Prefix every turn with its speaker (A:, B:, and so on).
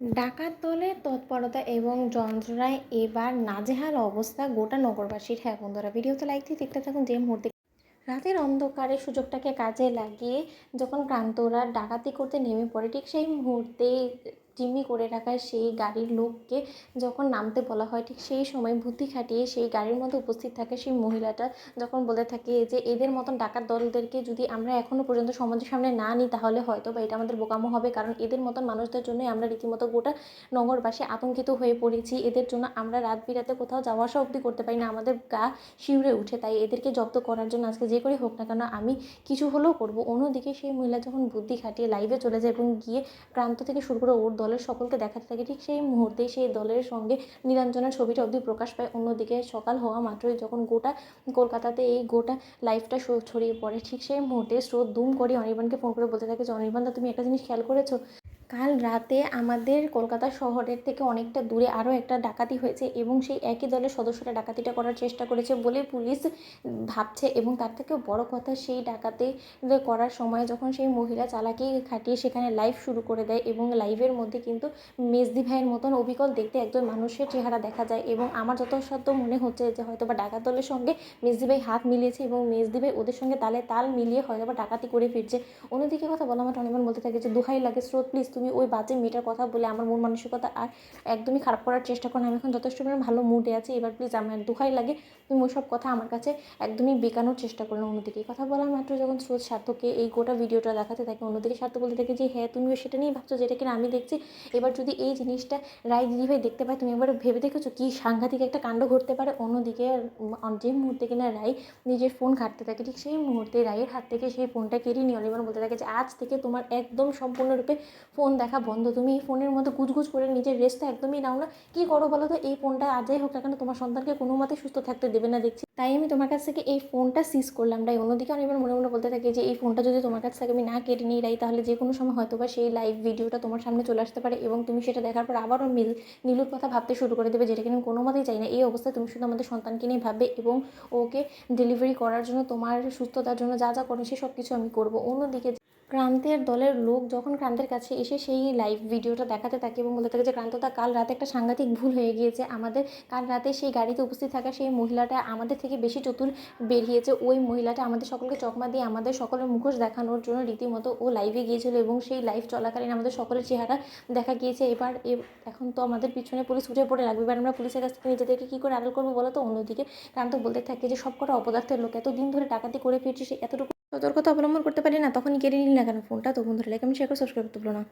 A: ডাকাত দলের তৎপরতা এবং যন্ত্রণায় এবার নাজেহাল অবস্থা গোটা নগরবাসীর। হ্যাঁ বন্ধুরা, ভিডিওতে লাইক দিয়ে দেখতে থাকুন। যে মুহূর্তে রাতের অন্ধকারে সুযোগটাকে কাজে লাগিয়ে যখন ক্রান্তরা ডাকাতি করতে নেমে পড়ে, ঠিক সেই মুহূর্তে জিম্মি করে রাখা সেই গাড়ির লোককে যখন নামতে বলা হয়, ঠিক সেই সময় বুদ্ধি খাটিয়ে সেই গাড়ির মধ্যে উপস্থিত থাকে সেই মহিলাটা যখন বলে থাকে যে এদের মতন ডাকাত দলদেরকে যদি আমরা এখনও পর্যন্ত সমাজের সামনে না নিই তাহলে হয়তো বা এটা আমাদের বোকামো হবে, কারণ এদের মতন মানুষদের জন্যই আমরা রীতিমতো গোটা নগরবাসী আতঙ্কিত হয়ে পড়েছি। এদের জন্য আমরা রাত বিরাতে কোথাও যাওয়া আসা অবধি করতে পারি না, আমাদের গা শিউরে উঠে। তাই এদেরকে জব্দ করার জন্য আজকে যে করে হোক না কেন আমি কিছু হলেও করব। অন্যদিকে সেই মহিলা যখন বুদ্ধি খাটিয়ে লাইভে চলে যায় এবং গিয়ে প্রান্ত থেকে শুরু করে ওর দলের সকলকে দেখাতে থাকে, ঠিক সেই মুহূর্তেই সেই দলের সঙ্গে নীলাঞ্জনার ছবিটা অবধি প্রকাশ পায়। অন্যদিকে সকাল হওয়া মাত্রই যখন গোটা কলকাতাতে এই গোটা লাইভটা ছড়িয়ে পড়ে, ঠিক সেই মুহূর্তে স্রোত দুম করে অনির্বাণকে ফোন করে বলতে থাকে যে অনির্বাণ দা, তুমি একটা জিনিস খেয়াল করেছো? কাল রাতে আমাদের কলকাতা শহরের থেকে অনেকটা দূরে আরও একটা ডাকাতি হয়েছে এবং সেই একই দলের সদস্যরা ডাকাতিটা করার চেষ্টা করেছে বলে পুলিশ ভাবছে। এবং তার থেকেও বড় কথা, সেই ডাকাতি করার সময় যখন সেই মহিলা চালাকি খাটিয়ে সেখানে লাইভ শুরু করে দেয় এবং লাইভের মধ্যে কিন্তু মেজদি ভাইয়ের মতন অবিকল দেখতে একজন মানুষের চেহারা দেখা যায়। এবং আমার যথাসাধ্য মনে হচ্ছে যে হয়তো বা ডাকাত দলের সঙ্গে মেজদি ভাই হাত মিলিয়েছে এবং মেজদি ভাই ওদের সঙ্গে তালে তাল মিলিয়ে হয়তো বা ডাকাতি করে ফিরছে। অন্যদিকে কথা বলা মাত্র অনির্বাণ বলতে থাকে যে দোহাই লাগে স্রোত, প্লিজ তুমি ওই বাজে মেয়েটার কথা বলে আমার মন মানসিকতা আর একদমই খারাপ করার চেষ্টা করো না। আমি এখন যথেষ্ট পরিমাণে ভালো মুডে আছি, এবার প্লিজ আমার দোহাই লাগে তুমি ওই সব কথা আমার কাছে একদমই বেকানোর চেষ্টা করলো। অন্যদিকে কথা বলার মাত্র যখন স্রোত সার্থককে এই গোটা ভিডিওটা দেখাতে থাকে, অন্যদিকে সার্থক বলতে থাকে যে হ্যাঁ তুমিও সেটা নিয়েই ভাবছো যেটা কিনা আমি দেখছি। এবার যদি এই জিনিসটা রায় দিদিভাই দেখতে পায়, তুমি একবার ভেবে দেখেছো কি সাংঘাতিক একটা কাণ্ড ঘটতে পারে। অন্যদিকে যে মুহূর্তে কিনা রায় নিজের ফোন ঘাঁটতে থাকে, ঠিক সেই মুহূর্তে রায়ের হাত থেকে সেই ফোনটা কেড়ে নিয়ে অনির্বাণ বলতে থাকে যে আজ থেকে তোমার একদম সম্পূর্ণরূপে ফোন দেখা বন্ধ। তুমি এই ফোনের মধ্যে গুজগুজ করে নিজের রেস্ট তো একদমই নাও না। কী করো বলো তো? এই ফোনটা আজই হোক না কেন তোমার সন্তানকে কোনো মতে সুস্থ থাকতে দেবে না দেখছি, তাই আমি তোমার কাছ থেকে এই ফোনটা সিজ করলাম। রাই অন্যদিকে আমি এবার মনে মনে বলতে থাকি যে এই ফোনটা যদি তোমার কাছ থেকে আমি না কেটে নিই রাই, তাহলে যে কোনো সময় হয়তো বা সেই লাইভ ভিডিওটা তোমার সামনে চলে আসতে পারে এবং তুমি সেটা দেখার পর আবারও নীলুর কথা ভাবতে শুরু করে দেবে, যেটা কিনা আমি কোনো মতেই চাই না। এই অবস্থায় তুমি শুধু আমাদের সন্তানকে নিয়ে ভাববে এবং ওকে ডেলিভারি করার জন্য তোমার সুস্থতার জন্য যা যা করো সব কিছু আমি করবো। অন্যদিকে ক্রান্তের দলের লোক যখন ক্রান্তের কাছে এসে সেই লাইভ ভিডিওটা দেখাতে থাকে এবং বলতে থাকে যে ক্রান্তদা, কাল রাতে একটা সাংঘাতিক ভুল হয়ে গিয়েছে আমাদের। কাল রাতে সেই গাড়িতে উপস্থিত থাকা সেই মহিলাটা আমাদের থেকে বেশি চতুর বেরিয়েছে। ওই মহিলাটা আমাদের সকলকে চকমা দিয়ে আমাদের সকলের মুখোশ দেখানোর জন্য রীতিমতো ও লাইভে গিয়েছিল এবং সেই লাইভ চলাকালীন আমাদের সকলের চেহারা দেখা গিয়েছে। এখন তো আমাদের পিছনে পুলিশ উঠে পড়ে লাগবে, এবার আমরা পুলিশের কাছ থেকে নিজেদেরকে কী করে আড়াল করবো বলো তো? অন্যদিকে ক্রান্ত বলতে থাকে যে সব কটা অপদার্থের লোক এতদিন ধরে ডাকাতি করে ফিরছে, সে এতটুকু সতর্কতা অবলম্বন করতে পারি না, তখনই কেড়ে নিল না কেন ফোনটা? তো বন্ধুরা, লাইক কমেন্ট শেয়ার করে সাবস্ক্রাইব করতে ভুলো না।